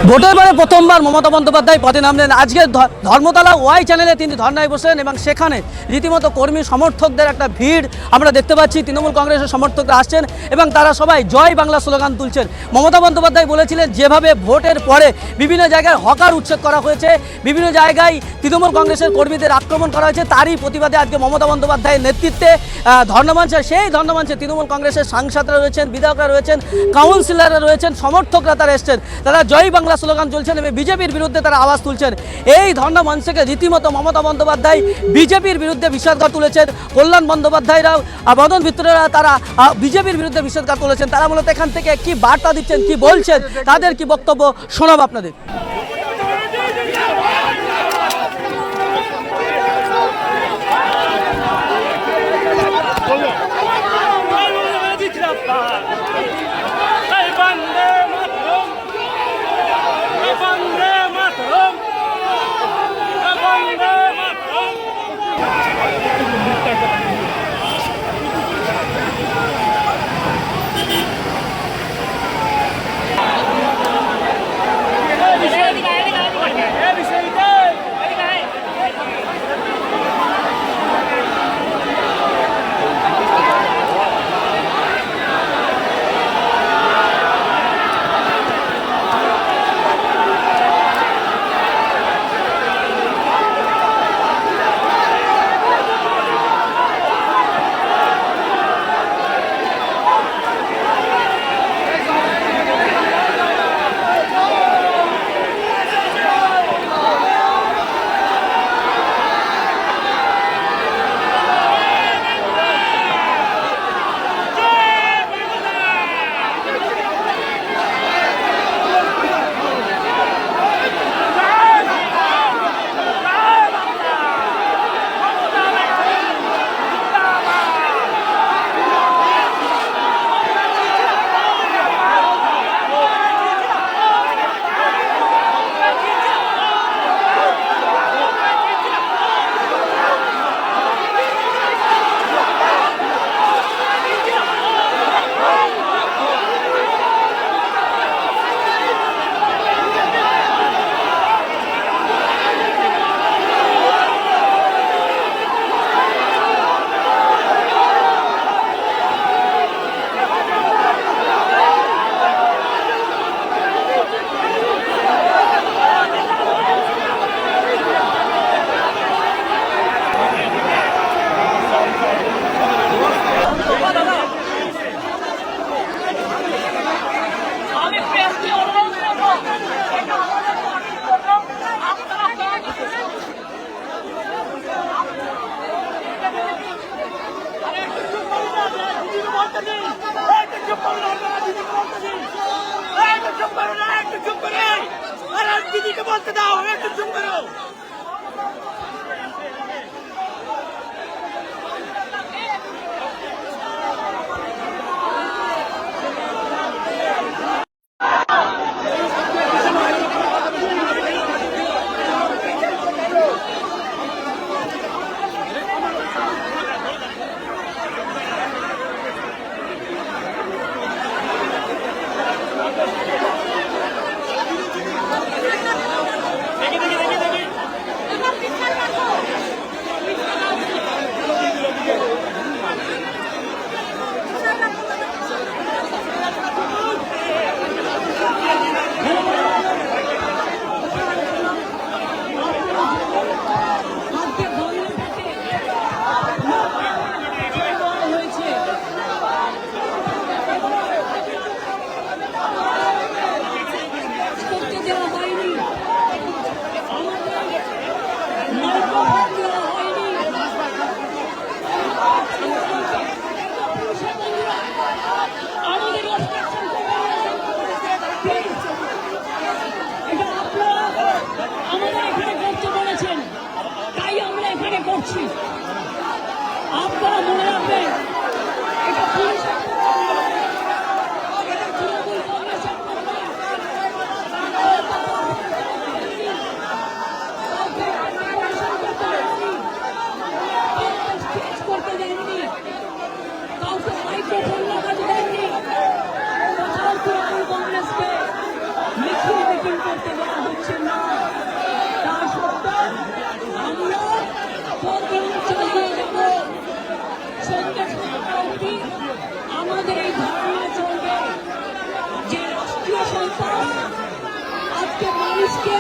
ভোটের পরে প্রথমবার মমতা বন্দ্যোপাধ্যায় পথে নামলেন। আজকে ধর্মতলা ওয়াই চ্যানেলে তিনি ধর্নায় বসলেন এবং সেখানে রীতিমতো কর্মী সমর্থকদের একটা ভিড় আমরা দেখতে পাচ্ছি। তৃণমূল কংগ্রেসের সমর্থকরা আসছেন এবং তারা সবাই জয় বাংলা স্লোগান তুলছেন। মমতা বন্দ্যোপাধ্যায় বলেছিলেন যেভাবে ভোটের পরে বিভিন্ন জায়গায় হকার উচ্ছেদ করা হয়েছে, বিভিন্ন জায়গায় তৃণমূল কংগ্রেসের কর্মীদের আক্রমণ করা হয়েছে, তারই প্রতিবাদে আজকে মমতা বন্দ্যোপাধ্যায়ের নেতৃত্বে ধর্নামঞ্চে, সেই ধর্নামঞ্চে তৃণমূল কংগ্রেসের সাংসদরা রয়েছেন, বিধায়করা রয়েছেন, কাউন্সিলররা রয়েছেন, সমর্থকরা তারা এসছেন। তারা জয় বাংলা স্লোগান চলছেন এবং বিজেপির বিরুদ্ধে তারা আওয়াজ তুলছেন। এই ধর্ণা মঞ্চ থেকে রীতিমতো মমতা বন্দ্যোপাধ্যায় বিজেপির বিরুদ্ধে বিষাদগার তুলেছেন। কল্যাণ বন্দ্যোপাধ্যায়রাও, মদন মিত্ররা তারা বিজেপির বিরুদ্ধে বিষাদগার তুলেছেন। তারা মূলত এখান থেকে কি বার্তা দিচ্ছেন, কি বলছেন, তাদের কি বক্তব্য শোনাব আপনাদের। দিদিকে বলতে দাও, একটু চুপ করো। আপনারা মনে রাখবেন করতে দেননি, কাউকে মাইক্রোফোন লাগাতে দেননি, কংগ্রেসকে মিছিল মিটিং মানুষকে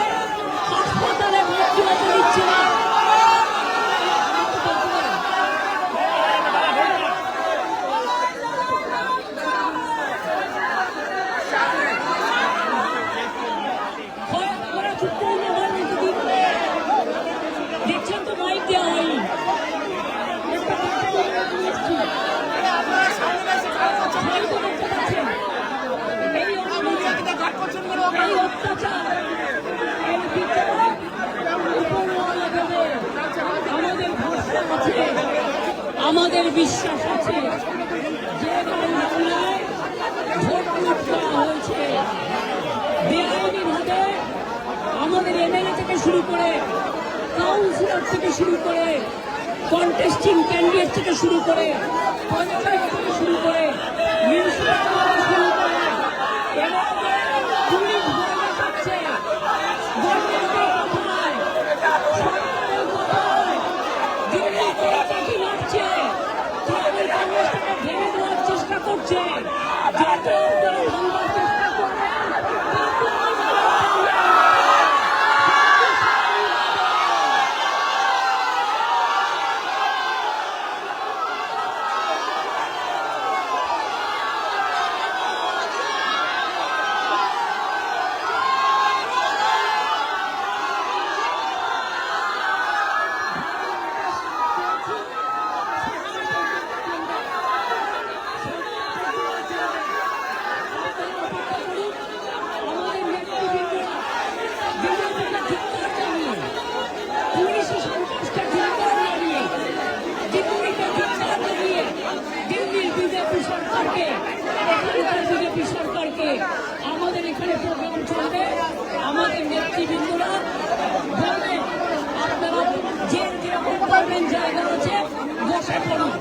হাসপাতালে ভর্তি হতে দিচ্ছে না। দেখছেন তো মাইক দেওয়া হয়নি। এই অত্যাচার, এই বিচার উপরওয়ালা দেবে। আমাদের ভরসা আছে, আমাদের বিশ্বাস আছে যে বাংলায় ভোট লুট করা হয়েছে বেআইনিভাবে। আমাদের এমএলএ থেকে শুরু করে, কাউন্সিলর থেকে শুরু করে, কন্টেস্টিং ক্যান্ডিডেট থেকে শুরু করে, পঞ্চায়েত থেকে শুরু করে, মিউনিসিপালিটি থেকে শুরু করে, এবং পুলিশ বলে যাচ্ছে গভর্নমেন্টের কথায়, সরকারের কথায় দিল্লি কলকাতা নাচছে, তৃণমূল কংগ্রেসটাকে ভেঙে দেওয়ার চেষ্টা করছে। যাতে আপনারা ভাঙবার চেষ্টা করবেন, আমাদের এখানে প্রোগ্রাম চলবে। আমাদের নেতৃবৃন্দরা বলবে আপনারা যে যেরকম পারবেন জায়গা আছে বসে পড়ুন।